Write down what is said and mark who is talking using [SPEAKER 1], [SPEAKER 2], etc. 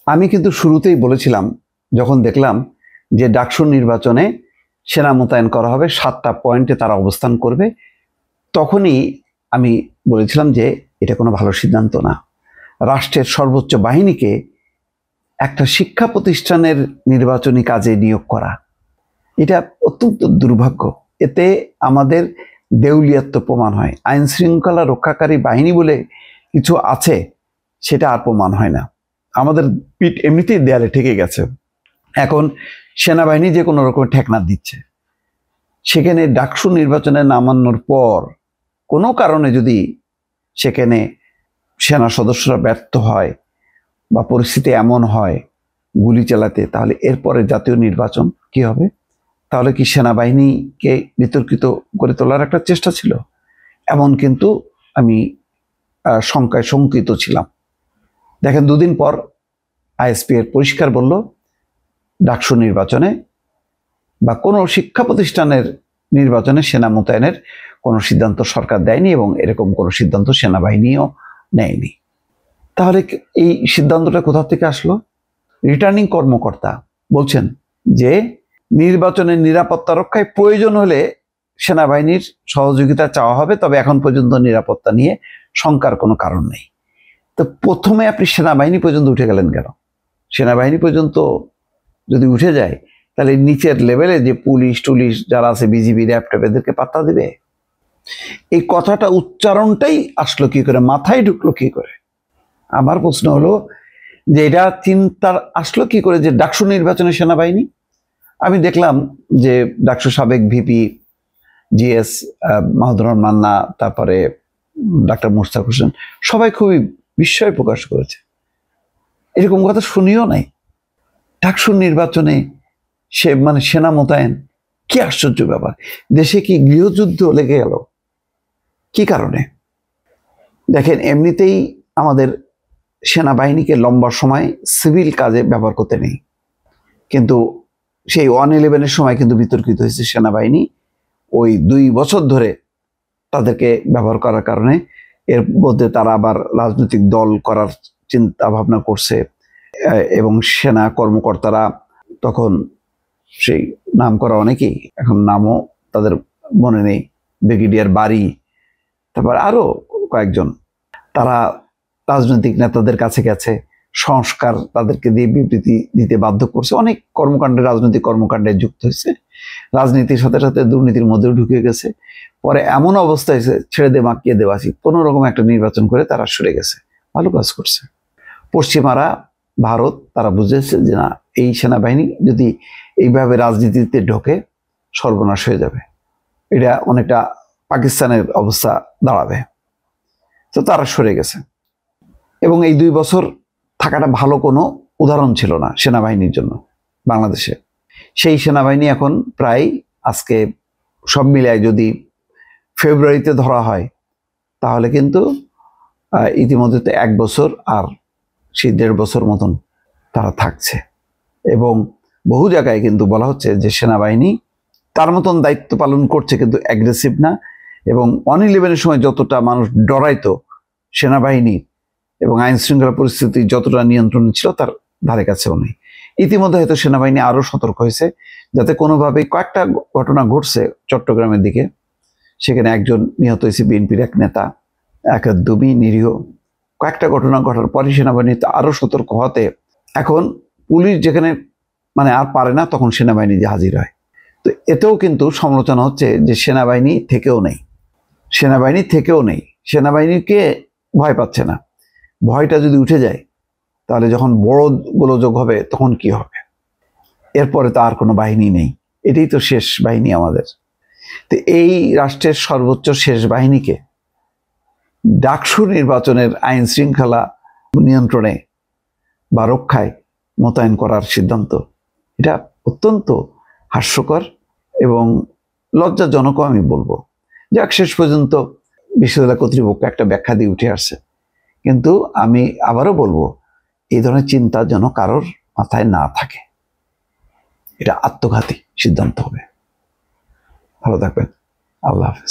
[SPEAKER 1] আমি কিন্তু শুরুতেই বলেছিলাম, যখন দেখলাম যে ডাকসু নির্বাচনে সেনা মোতায়েন করা হবে, 7টা পয়েন্টে তারা অবস্থান করবে, তখনই আমি বলেছিলাম যে এটা কোনো ভালো সিদ্ধান্ত না। রাষ্ট্রের সর্বোচ্চ বাহিনীকে একটা শিক্ষা প্রতিষ্ঠানের নির্বাচনী কাজে নিয়োগ করা, এটা অত্যন্ত দুর্ভাগ্য। এতে আমাদের দেউলিয়াত্ব প্রমাণ হয়। আইন শৃঙ্খলা রক্ষাকারী বাহিনী বলে কিছু আছে, সেটা আর প্রমাণ হয় না। আমাদের পিঠ এমনিতেই দেয়ালে ঠেকে গেছে। এখন সেনাবাহিনী যে কোনো রকমের ঠেকনা দিচ্ছে, সেখানে ডাকসু নির্বাচনে নামানোর পর কোনো কারণে যদি সেখানে সেনা সদস্যরা ব্যর্থ হয় বা পরিস্থিতি এমন হয় গুলি চালাতে, তাহলে এরপরে জাতীয় নির্বাচন কি হবে? তাহলে কি সেনাবাহিনীকে বিতর্কিত করে তোলার একটা চেষ্টা ছিল? এমন কিন্তু আমি শঙ্কায় শঙ্কিত ছিলাম। দেখেন, দুদিন পর আইএসপি এর পরিষ্কার বলল, ডাকসু নির্বাচনে বা কোনো শিক্ষা প্রতিষ্ঠানের নির্বাচনে সেনা মোতায়েনের কোনো সিদ্ধান্ত সরকার দেয়নি এবং এরকম কোনো সিদ্ধান্ত সেনাবাহিনীও নেয়নি। তাহলে এই সিদ্ধান্তটা কোথা থেকে আসলো? রিটার্নিং কর্মকর্তা বলছেন যে নির্বাচনের নিরাপত্তা রক্ষায় প্রয়োজন হলে সেনাবাহিনীর সহযোগিতা চাওয়া হবে, তবে এখন পর্যন্ত নিরাপত্তা নিয়ে শঙ্কার কোনো কারণ নেই। তো প্রথমে আপনি সেনাবাহিনী পর্যন্ত উঠে গেলেন কেন? সেনাবাহিনী পর্যন্ত যদি উঠে যায়, তাহলে নিচের লেভেলে যে পুলিশ টুলিশ যারা আছে, বিজিবি, র্যাব ট্যাব, এদেরকে পাত্তা দিবে? এই কথাটা উচ্চারণটাই আসলো কি করে, মাথায় ঢুকলো কি করে? আমার প্রশ্ন হলো যে এটা চিন্তার আসলো কি করে যে ডাকসু নির্বাচনে সেনাবাহিনী? আমি দেখলাম যে ডাকসু সাবেক ভিপি জিএস মাহমুদুর রহমান মান্না, তারপরে ডাক্তার মুশতাক হোসেন, সবাই খুবই বিস্ময় প্রকাশ করেছে। এরকম কথা শুনিও নাই। ডাকসু নির্বাচনে সেনা মোতায়েন, কি আশ্চর্য ব্যাপার! দেশে কি গৃহযুদ্ধ লেগে গেল? কি কারণে? দেখেন, এমনিতেই আমাদের সেনাবাহিনীকে লম্বা সময় সিভিল কাজে ব্যবহার করতে নেই, কিন্তু সেই 111-এর সময় কিন্তু বিতর্কিত হয়েছে সেনাবাহিনী। ওই 2 বছর ধরে তাদেরকে ব্যবহার করার কারণে এর মধ্যে তারা আবার রাজনৈতিক দল করার চিন্তা ভাবনা করছে এবং সেনা কর্মকর্তারা তখন সেই নাম করা অনেকেই, এখন নামও তাদের মনে নেই, ব্রিগেডিয়ার বাড়ি, তারপর আরো কয়েকজন, তারা রাজনৈতিক নেতাদের কাছে গেছে, সংস্কার তাদেরকে দিয়ে বিবৃতি দিতে বাধ্য করছে, অনেক কর্মকাণ্ডে, রাজনৈতিক কর্মকাণ্ডে যুক্ত হয়েছে, রাজনীতির সাথে সাথে দুর্নীতির মধ্যেও ঢুকে গেছে। পরে এমন অবস্থা হয়েছে, ছেড়ে দে মাকিয়ে দেওয়াছি, কোনো রকম একটা নির্বাচন করে তারা সরে গেছে। ভালো কাজ করছে। পশ্চিমারা, ভারত, তারা বুঝেছে যে না, এই সেনাবাহিনী যদি এইভাবে রাজনীতিতে ঢোকে সর্বনাশ হয়ে যাবে, এটা অনেকটা পাকিস্তানের অবস্থা দাঁড়াবে। তো তারা সরে গেছে এবং এই 2 বছর থাকাটা ভালো কোনো উদাহরণ ছিল না সেনাবাহিনীর জন্য বাংলাদেশে। সেই সেনাবাহিনী এখন প্রায় আজকে সব মিলায় যদি ফেব্রুয়ারিতে ধরা হয়, তাহলে কিন্তু ইতিমধ্যে 1 বছর আর সেই 1.5 বছর মতন তারা থাকছে। এবং বহু জায়গায় কিন্তু বলা হচ্ছে যে সেনাবাহিনী তার মতন দায়িত্ব পালন করছে, কিন্তু অ্যাগ্রেসিভ না। এবং 111-এর সময় যতটা মানুষ ডরাইতো সেনাবাহিনী এবং আইন শৃঙ্খলা পরিস্থিতি যতটা নিয়ন্ত্রণে ছিল, তার ধারে কাছেও নেই। ইতিমধ্যে হয়তো সেনাবাহিনী আরো সতর্ক হয়েছে, যাতে কোনোভাবে কয়েকটা ঘটনা ঘটছে চট্টগ্রামের দিকে, সেখানে একজন নিহত হয়েছে, বিএনপির এক নেতা, একদমই নিরীহ। কয়েকটা ঘটনা ঘটার পরে সেনাবাহিনী আরো সতর্ক হতে, এখন পুলিশ যেখানে আর পারে না, তখন সেনাবাহিনী যে হাজির হয়। তো এতেও কিন্তু সমালোচনা হচ্ছে যে সেনাবাহিনী থেকেও নেই, সেনাবাহিনীকে ভয় পাচ্ছে না। ভয়টা যদি উঠে যায়, তাহলে যখন বড় গোলযোগ হবে তখন কি হবে? এরপরে তো আর কোনো বাহিনী নেই, এটাই তো শেষ বাহিনী আমাদের। তো এই রাষ্ট্রের সর্বোচ্চ শেষ বাহিনীকে ডাকসু নির্বাচনের আইন শৃঙ্খলা নিয়ন্ত্রণে বা রক্ষায় মোতায়েন করার সিদ্ধান্ত, এটা অত্যন্ত হাস্যকর এবং লজ্জাজনকও আমি বলবো। যাক, শেষ পর্যন্ত বিশ্ববিদ্যালয় কর্তৃপক্ষ একটা ব্যাখ্যা দিয়ে উঠে আসছে, কিন্তু আমি আবারও বলবো, এই ধরনের চিন্তা যেন কারোর মাথায় না থাকে। এটা আত্মঘাতী সিদ্ধান্ত হবে। ভালো থাকবেন। আল্লাহ হাফেজ।